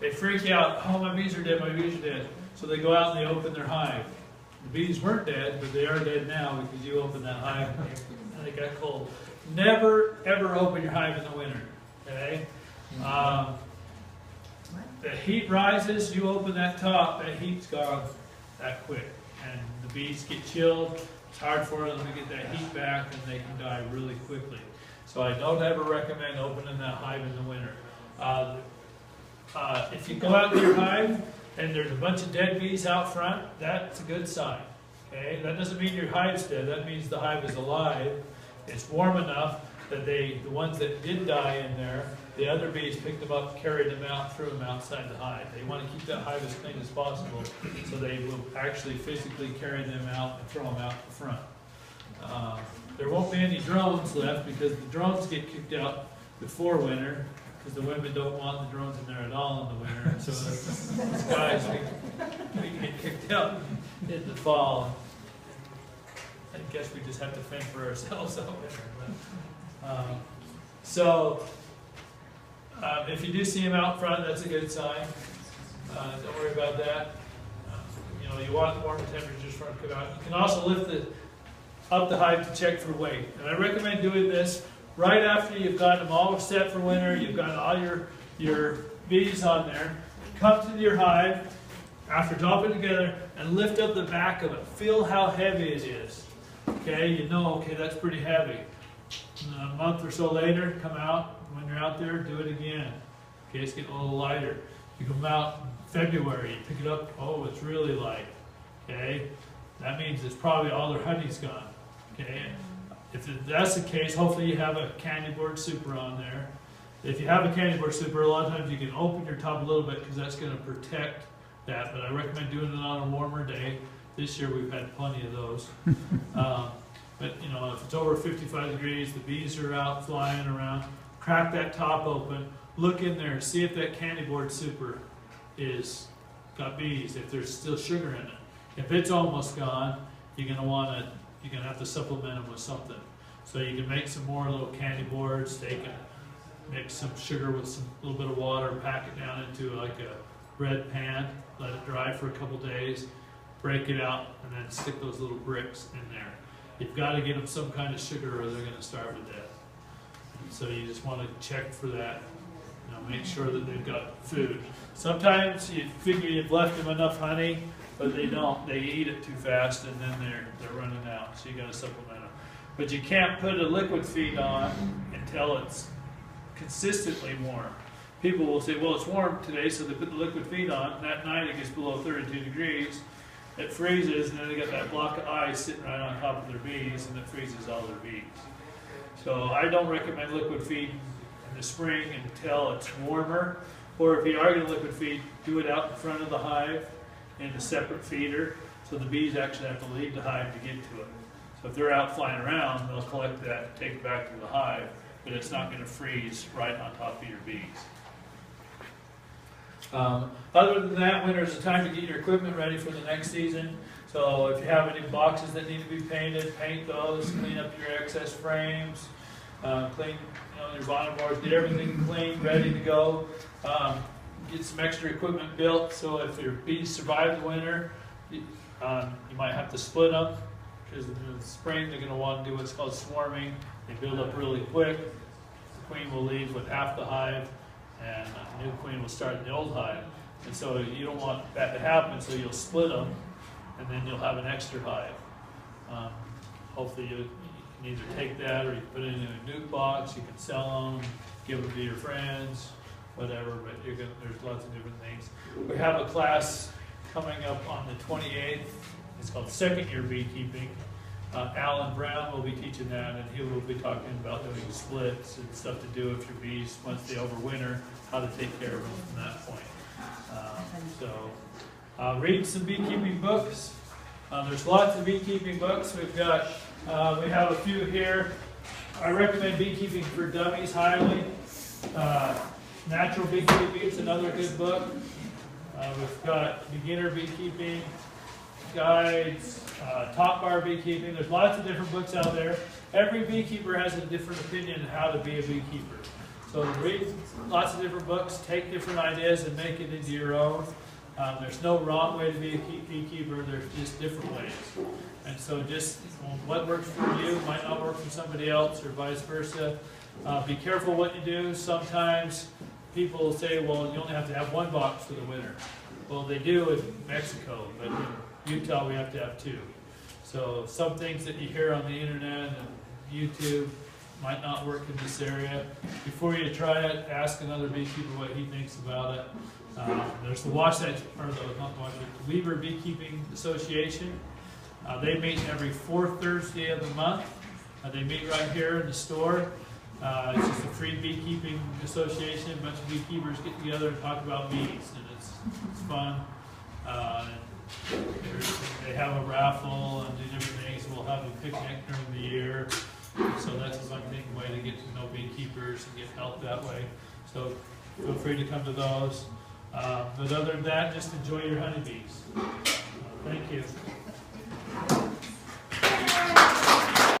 They freak out, oh, my bees are dead, my bees are dead. So they go out and they open their hive. The bees weren't dead, but they are dead now because you opened that hive and they got cold. Never, ever open your hive in the winter, okay? The heat rises, you open that top, that heat's gone that quick. And the bees get chilled, it's hard for them to get that heat back and they can die really quickly. So I don't ever recommend opening that hive in the winter. If you go out to your hive and there's a bunch of dead bees out front, that's a good sign. Okay? That doesn't mean your hive's dead, that means the hive is alive. It's warm enough that the ones that did die in there, the other bees picked them up, carried them out, threw them outside the hive. They want to keep that hive as clean as possible, so they will actually physically carry them out and throw them out the front. There won't be any drones left because the drones get kicked out before winter, because the women don't want the drones in there at all in the winter. So the guys, we get kicked out in the fall. I guess we just have to fend for ourselves out there. If you do see them out front, that's a good sign. Don't worry about that. You want warmer temperatures for them to come out. You can also lift up the hive to check for weight. And I recommend doing this right after you've got them all set for winter. You've got all your bees on there. Come to your hive after dropping together and lift up the back of it. Feel how heavy it is. Okay, okay, that's pretty heavy. And a month or so later, come out. When you're out there, do it again. Okay, it's getting a little lighter. You come out in February, you pick it up, oh, it's really light. Okay, that means it's probably all their honey's gone. Okay, if that's the case, hopefully you have a candy board super on there. If you have a candy board super, a lot of times you can open your top a little bit because that's going to protect that. But I recommend doing it on a warmer day. This year we've had plenty of those. But if it's over 55 degrees, the bees are out flying around. Crack that top open. Look in there. See if that candy board super is got bees. If there's still sugar in it. If it's almost gone, you're gonna have to supplement them with something. So you can make some more little candy boards. Take it, mix some sugar with some little bit of water, pack it down into like a bread pan. Let it dry for a couple days. Break it out, and then stick those little bricks in there. You've got to get them some kind of sugar or they're going to starve to death. So you just want to check for that. Make sure that they've got food. Sometimes you figure you've left them enough honey, but they don't. They eat it too fast and then they're running out. So you got to supplement them. But you can't put a liquid feed on until it's consistently warm. People will say, well, it's warm today, so they put the liquid feed on. That night it gets below 32 degrees. It freezes, and then they got that block of ice sitting right on top of their bees, and it freezes all their bees. So I don't recommend liquid feed in the spring until it's warmer. Or if you are going to liquid feed, do it out in front of the hive in a separate feeder, so the bees actually have to leave the hive to get to it. So if they're out flying around, they'll collect that and take it back to the hive, but it's not going to freeze right on top of your bees. Other than that, winter is the time to get your equipment ready for the next season. So if you have any boxes that need to be painted, paint those, clean up your excess frames, clean your bottom boards, get everything clean, ready to go. Get some extra equipment built, so if your bees survive the winter, you might have to split them, because in the spring they're going to want to do what's called swarming. They build up really quick. The queen will leave with half the hive, and a new queen will start in the old hive. And so you don't want that to happen, so you'll split them, and then you'll have an extra hive. Hopefully you can either take that or you can put it in a nuke box, you can sell them, give them to your friends, whatever, but there's lots of different things. We have a class coming up on the 28th. It's called Second Year Beekeeping. Alan Brown will be teaching that, and he will be talking about doing splits and stuff to do with your bees once they overwinter, how to take care of them from that point. Read some beekeeping books. There's lots of beekeeping books. We have a few here. I recommend Beekeeping for Dummies highly. Natural Beekeeping is another good book. We've got Beginner Beekeeping Guides, Top Bar Beekeeping. There's lots of different books out there. Every beekeeper has a different opinion on how to be a beekeeper. So read lots of different books, take different ideas and make it into your own. There's no wrong way to be a beekeeper, there's just different ways. And so just what works for you might not work for somebody else or vice versa. Be careful what you do. Sometimes people say, well, you only have to have one box for the winter. Well, they do in Mexico, but in Utah we have to have two. So some things that you hear on the internet and YouTube might not work in this area. Before you try it, ask another beekeeper what he thinks about it. There's the Weber Beekeeping Association. They meet every fourth Thursday of the month. They meet right here in the store. It's just a free beekeeping association. A bunch of beekeepers get together and talk about bees, and it's fun. They have a raffle and do different things. We'll have a picnic during the year. So that's a fun thing, way to get to know beekeepers and get help that way. So feel free to come to those. But other than that, just enjoy your honeybees. Thank you.